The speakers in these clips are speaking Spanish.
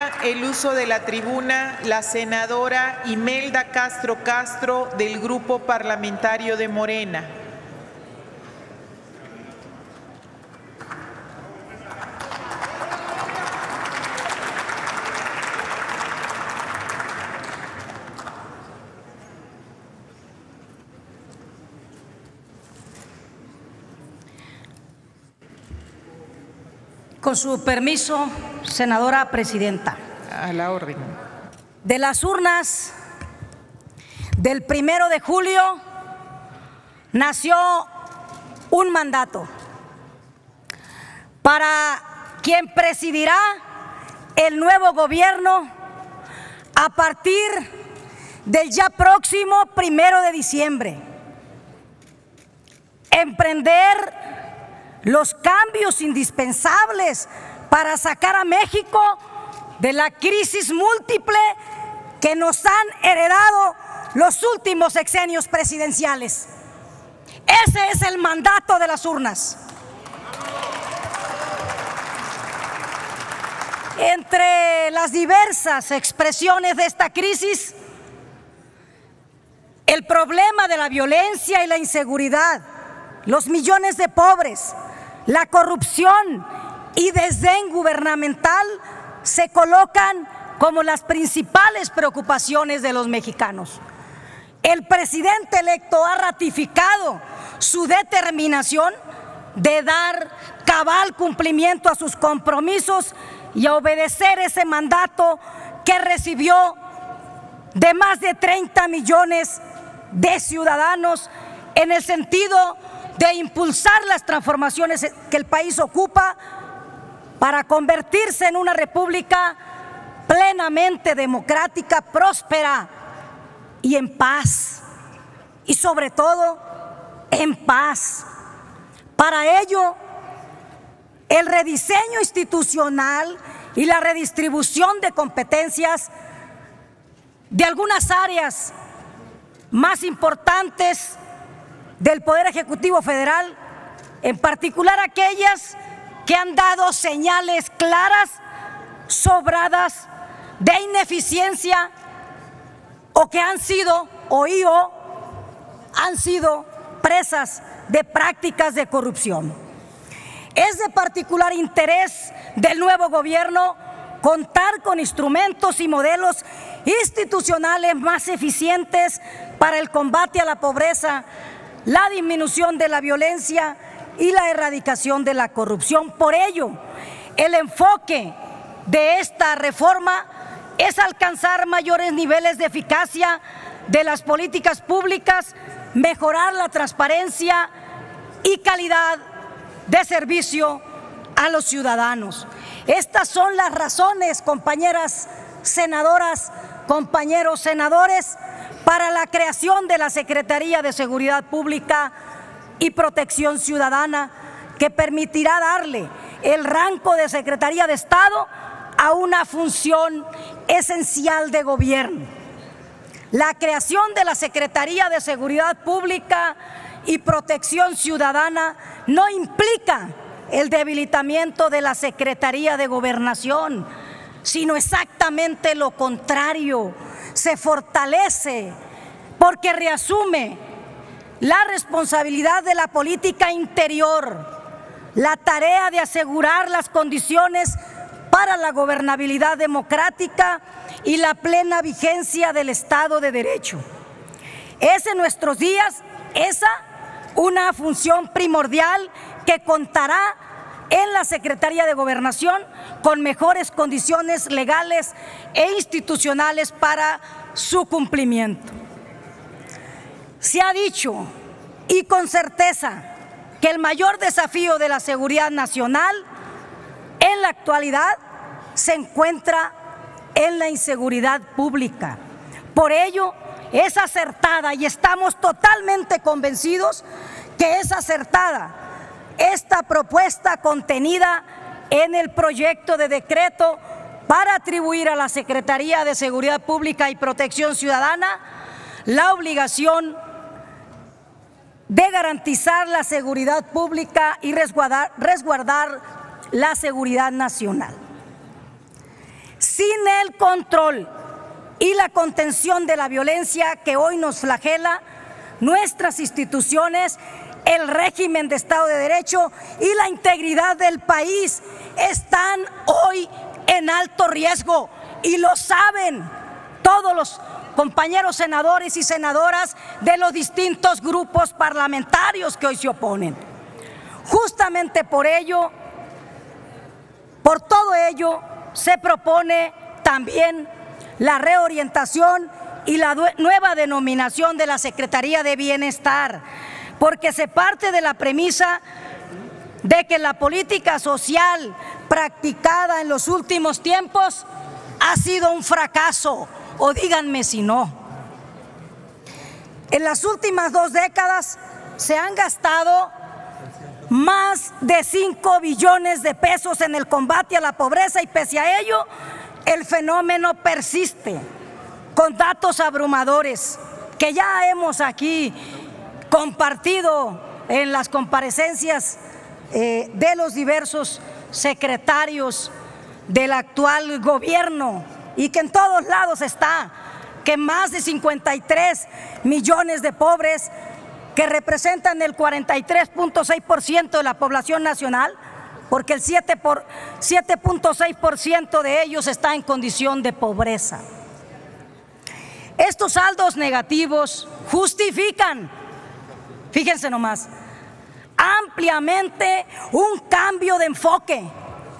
Toma el uso de la tribuna la senadora Imelda Castro Castro del Grupo Parlamentario de Morena. Con su permiso, senadora presidenta. A la orden. De las urnas del 1 de julio nació un mandato para quien presidirá el nuevo gobierno a partir del ya próximo 1 de diciembre. Emprender los cambios indispensables para sacar a México de la crisis múltiple que nos han heredado los últimos sexenios presidenciales. Ese es el mandato de las urnas. Entre las diversas expresiones de esta crisis, el problema de la violencia y la inseguridad, los millones de pobres, la corrupción y desdén gubernamental se colocan como las principales preocupaciones de los mexicanos. El presidente electo ha ratificado su determinación de dar cabal cumplimiento a sus compromisos y a obedecer ese mandato que recibió de más de 30 millones de ciudadanos en el sentido de impulsar las transformaciones que el país ocupa para convertirse en una república plenamente democrática, próspera y en paz, y sobre todo en paz. Para ello, el rediseño institucional y la redistribución de competencias de algunas áreas más importantes del Poder Ejecutivo Federal, en particular aquellas que han dado señales claras, sobradas, de ineficiencia o que han sido han sido presas de prácticas de corrupción. Es de particular interés del nuevo gobierno contar con instrumentos y modelos institucionales más eficientes para el combate a la pobreza, la disminución de la violencia y la erradicación de la corrupción. Por ello, el enfoque de esta reforma es alcanzar mayores niveles de eficacia de las políticas públicas, mejorar la transparencia y calidad de servicio a los ciudadanos. Estas son las razones, compañeras senadoras, compañeros senadores, para la creación de la Secretaría de Seguridad Pública y Protección Ciudadana, que permitirá darle el rango de Secretaría de Estado a una función esencial de gobierno. La creación de la Secretaría de Seguridad Pública y Protección Ciudadana no implica el debilitamiento de la Secretaría de Gobernación, sino exactamente lo contrario. Se fortalece porque reasume la responsabilidad de la política interior, la tarea de asegurar las condiciones para la gobernabilidad democrática y la plena vigencia del Estado de Derecho. Es en nuestros días esa una función primordial que contará en la Secretaría de Gobernación con mejores condiciones legales e institucionales para su cumplimiento. Se ha dicho, y con certeza, que el mayor desafío de la seguridad nacional en la actualidad se encuentra en la inseguridad pública. Por ello, es acertada, y estamos totalmente convencidos que es acertada esta propuesta contenida en el proyecto de decreto para atribuir a la Secretaría de Seguridad Pública y Protección Ciudadana la obligación de garantizar la seguridad pública y resguardar la seguridad nacional. sin el control y la contención de la violencia que hoy nos flagela, nuestras instituciones, el régimen de Estado de Derecho y la integridad del país están hoy en alto riesgo, y lo saben todos los compañeros senadores y senadoras de los distintos grupos parlamentarios que hoy se oponen. Justamente por ello, por todo ello, se propone también la reorientación y la nueva denominación de la Secretaría de Bienestar, porque se parte de la premisa de que la política social practicada en los últimos tiempos ha sido un fracaso, o díganme si no. En las últimas 2 décadas se han gastado más de 5 billones de pesos en el combate a la pobreza, y pese a ello el fenómeno persiste, con datos abrumadores que ya hemos aquí compartido en las comparecencias de los diversos secretarios del actual gobierno, y que en todos lados está, que más de 53 millones de pobres, que representan el 43.6% de la población nacional, porque el 7.6% de ellos está en condición de pobreza. Estos saldos negativos justifican, fíjense nomás, ampliamente un cambio de enfoque,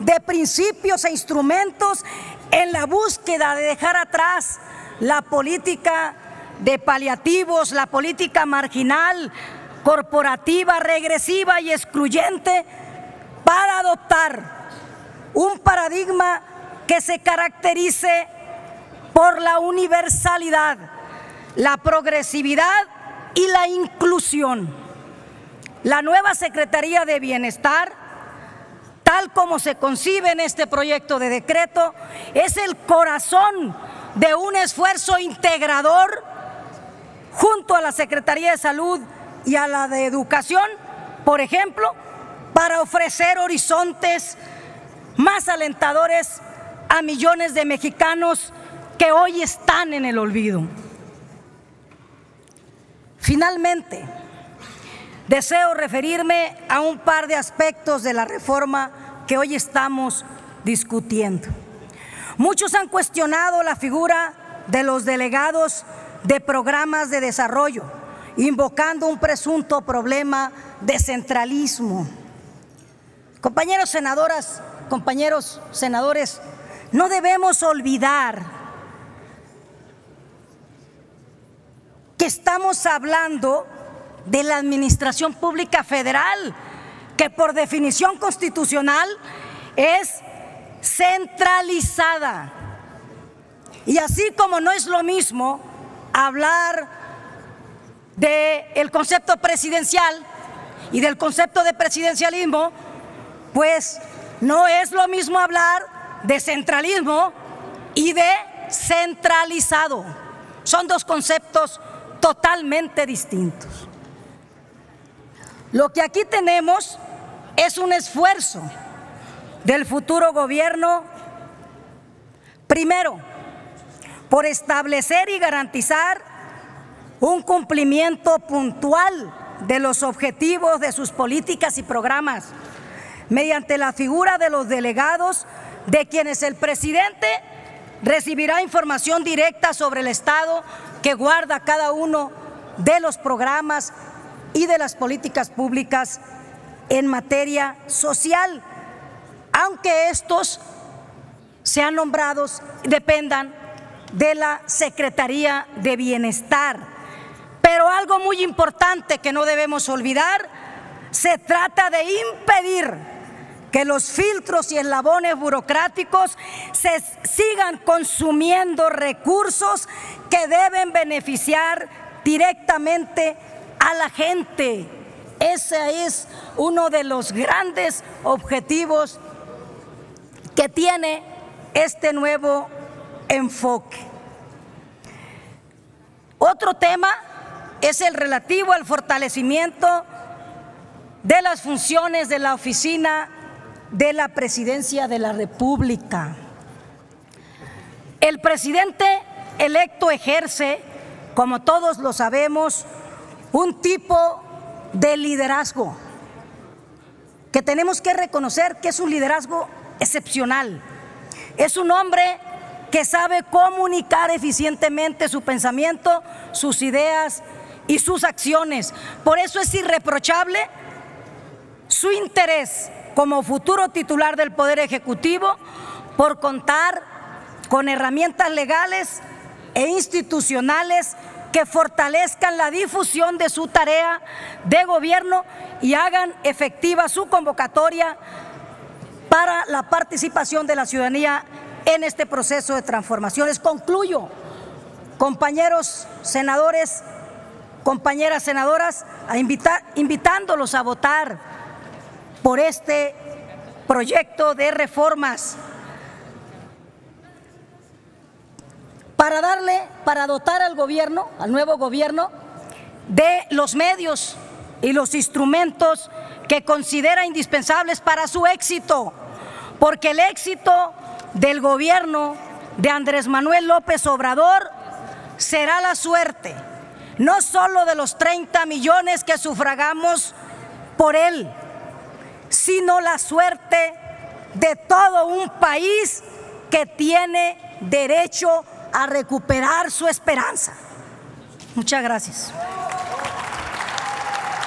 de principios e instrumentos en la búsqueda de dejar atrás la política de paliativos, la política marginal, corporativa, regresiva y excluyente, para adoptar un paradigma que se caracterice por la universalidad, la progresividad y la inclusión. La nueva Secretaría de Bienestar, tal como se concibe en este proyecto de decreto, es el corazón de un esfuerzo integrador junto a la Secretaría de Salud y a la de Educación, por ejemplo, para ofrecer horizontes más alentadores a millones de mexicanos que hoy están en el olvido. Finalmente, deseo referirme a un par de aspectos de la reforma que hoy estamos discutiendo. Muchos han cuestionado la figura de los delegados de programas de desarrollo, invocando un presunto problema de centralismo. Compañeros senadoras, compañeros senadores, no debemos olvidar que estamos hablando de la administración pública federal, que por definición constitucional es centralizada. Y así como no es lo mismo hablar del concepto presidencial y del concepto de presidencialismo, pues no es lo mismo hablar de centralismo y de centralizado. Son dos conceptos totalmente distintos. Lo que aquí tenemos es un esfuerzo del futuro gobierno, primero, por establecer y garantizar un cumplimiento puntual de los objetivos de sus políticas y programas, mediante la figura de los delegados, de quienes el presidente recibirá información directa sobre el estado que guarda cada uno de los programas y de las políticas públicas en materia social, aunque estos sean nombrados, dependan de la Secretaría de Bienestar. Pero algo muy importante que no debemos olvidar, se trata de impedir que los filtros y eslabones burocráticos se sigan consumiendo recursos que deben beneficiar directamente a la gente. Ese es uno de los grandes objetivos que tiene este nuevo enfoque. Otro tema es el relativo al fortalecimiento de las funciones de la Oficina de la Presidencia de la República. El presidente electo ejerce, como todos lo sabemos, un tipo de liderazgo que tenemos que reconocer que es un liderazgo excepcional. Es un hombre que sabe comunicar eficientemente su pensamiento, sus ideas y sus acciones. Por eso es irreprochable su interés como futuro titular del Poder Ejecutivo por contar con herramientas legales e institucionales que fortalezcan la difusión de su tarea de gobierno y hagan efectiva su convocatoria para la participación de la ciudadanía en este proceso de transformaciones. Concluyo, compañeros senadores, compañeras senadoras, invitándolos a votar por este proyecto de reformas para dotar al gobierno, al nuevo gobierno, de los medios y los instrumentos que considera indispensables para su éxito, porque el éxito del gobierno de Andrés Manuel López Obrador será la suerte, no solo de los 30 millones que sufragamos por él, sino la suerte de todo un país que tiene derecho a recuperar su esperanza. Muchas gracias.